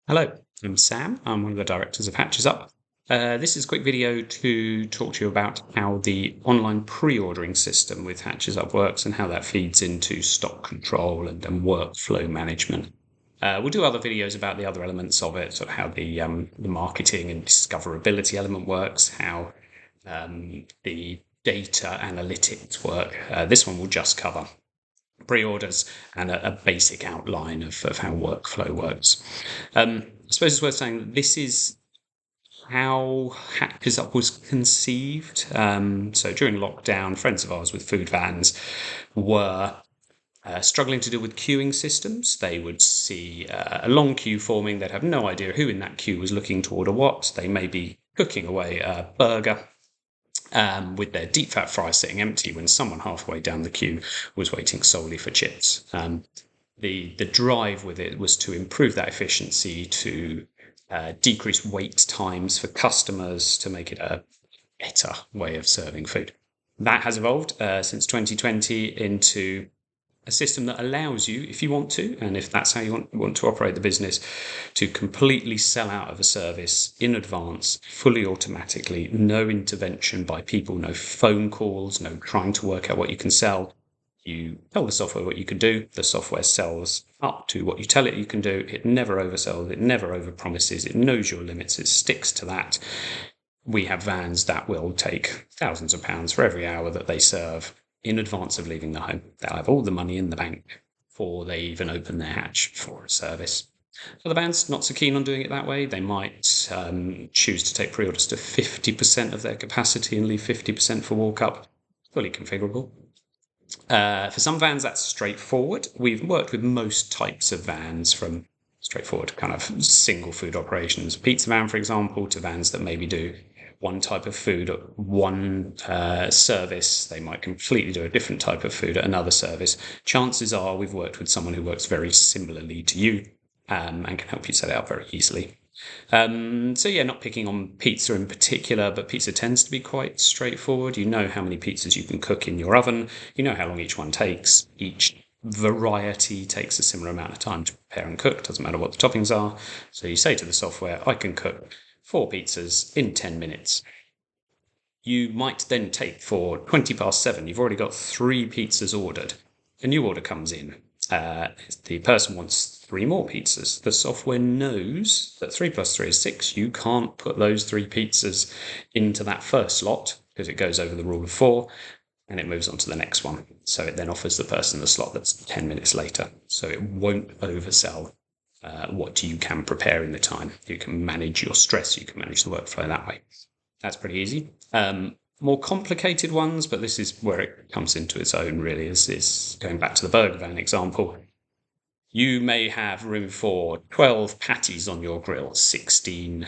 Hello, I'm Sam. I'm one of the directors of Hatches Up. This is a quick video to talk to you about how the online pre-ordering system with Hatches Up works and how that feeds into stock control and workflow management. We'll do other videos about the other elements of it, sort of how the marketing and discoverability element works, how the data analytics work. This one will just cover pre-orders and a basic outline of how workflow works. I suppose it's worth saying that this is how Hackers Up was conceived. So during lockdown, friends of ours with food vans were struggling to deal with queuing systems. They would see a long queue forming. They'd have no idea who in that queue was looking to order what. They may be cooking away a burger with their deep fat fries sitting empty when someone halfway down the queue was waiting solely for chips. The drive with it was to improve that efficiency, to decrease wait times for customers, to make it a better way of serving food. That has evolved since 2020 into a system that allows you, if you want to, and if that's how you want to operate the business, to completely sell out of a service in advance, fully automatically, no intervention by people, no phone calls, no trying to work out what you can sell. You tell the software what you can do, the software sells up to what you tell it you can do. It never oversells, it never overpromises, it knows your limits, it sticks to that. We have vans that will take thousands of pounds for every hour that they serve in advance of leaving the home. They'll have all the money in the bank before they even open their hatch for a service. Other bands not so keen on doing it that way. They might choose to take pre-orders to 50% of their capacity and leave 50% for walk-up. Fully configurable. For some vans, that's straightforward. We've worked with most types of vans, from straightforward kind of single food operations, pizza van, for example, to vans that maybe do one type of food at one service. They might completely do a different type of food at another service. Chances are we've worked with someone who works very similarly to you and can help you set it up very easily. So yeah, not picking on pizza in particular, but pizza tends to be quite straightforward. You know how many pizzas you can cook in your oven. You know how long each one takes. Each variety takes a similar amount of time to prepare and cook. Doesn't matter what the toppings are. So you say to the software, I can cook 4 pizzas in 10 minutes. You might then take, for 7:20, you've already got 3 pizzas ordered. A new order comes in. The person wants 3 more pizzas. The software knows that 3 plus 3 is 6. You can't put those 3 pizzas into that first slot because it goes over the rule of 4 and it moves on to the next one. So it then offers the person the slot that's 10 minutes later. So it won't oversell what you can prepare in the time. You can manage your stress. You can manage the workflow that way. That's pretty easy. More complicated ones, but this is where it comes into its own, really, is going back to the burger van example. You may have room for 12 patties on your grill, 16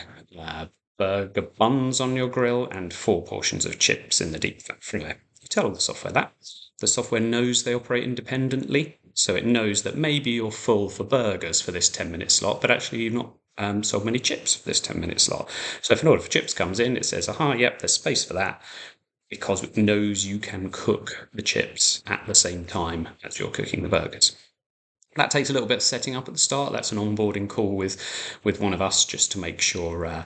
burger buns on your grill, and 4 portions of chips in the deep fat fryer. You tell the software that. The software knows they operate independently, so it knows that maybe you're full for burgers for this 10-minute slot, but actually you've not sold many chips for this 10-minute slot. So if an order for chips comes in, it says, aha, yep, there's space for that, because it knows you can cook the chips at the same time as you're cooking the burgers. That takes a little bit of setting up at the start. That's an onboarding call with one of us, just to make sure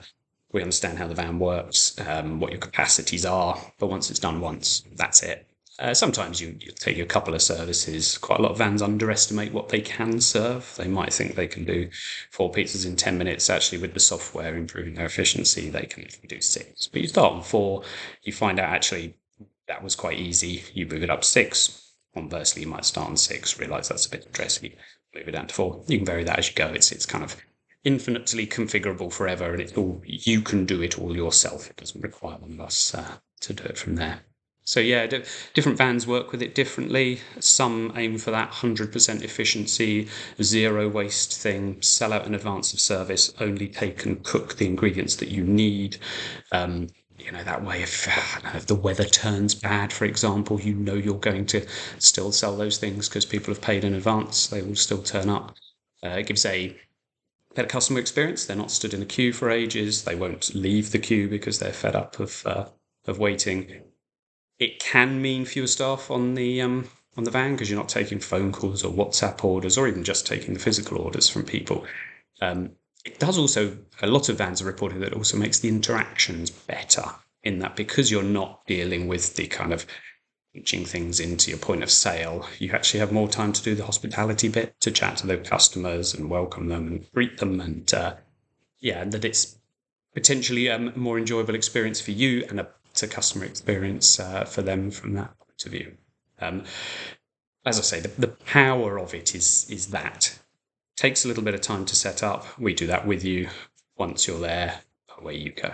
we understand how the van works, what your capacities are. But once it's done once, that's it. Sometimes you take a couple of services. Quite a lot of vans underestimate what they can serve. They might think they can do 4 pizzas in 10 minutes. Actually, with the software improving their efficiency, they can do 6. But you start on 4, you find out actually that was quite easy. You move it up to 6. Conversely, you might start on 6, realise that's a bit stressy, move it down to 4. You can vary that as you go. It's kind of infinitely configurable forever, and it's all, you can do it all yourself. It doesn't require one of us to do it from there. So yeah, different vans work with it differently. Some aim for that 100% efficiency, 0 waste thing, sell out in advance of service, only take and cook the ingredients that you need. That way, if the weather turns bad, for example, you're going to still sell those things because people have paid in advance. They will still turn up. It gives a better customer experience. They're not stood in a queue for ages. They won't leave the queue because they're fed up of waiting. It can mean fewer staff on the van because you're not taking phone calls or WhatsApp orders or even just taking the physical orders from people. It does also, a lot of vans are reported that it also makes the interactions better, in that because you're not dealing with the kind of reaching things into your point of sale, you actually have more time to do the hospitality bit, to chat to the customers and welcome them and greet them, and that it's potentially a more enjoyable experience for you and a better customer experience for them from that point of view. Um, as I say, the power of it is that takes a little bit of time to set up. We do that with you. Once you're there, away you go.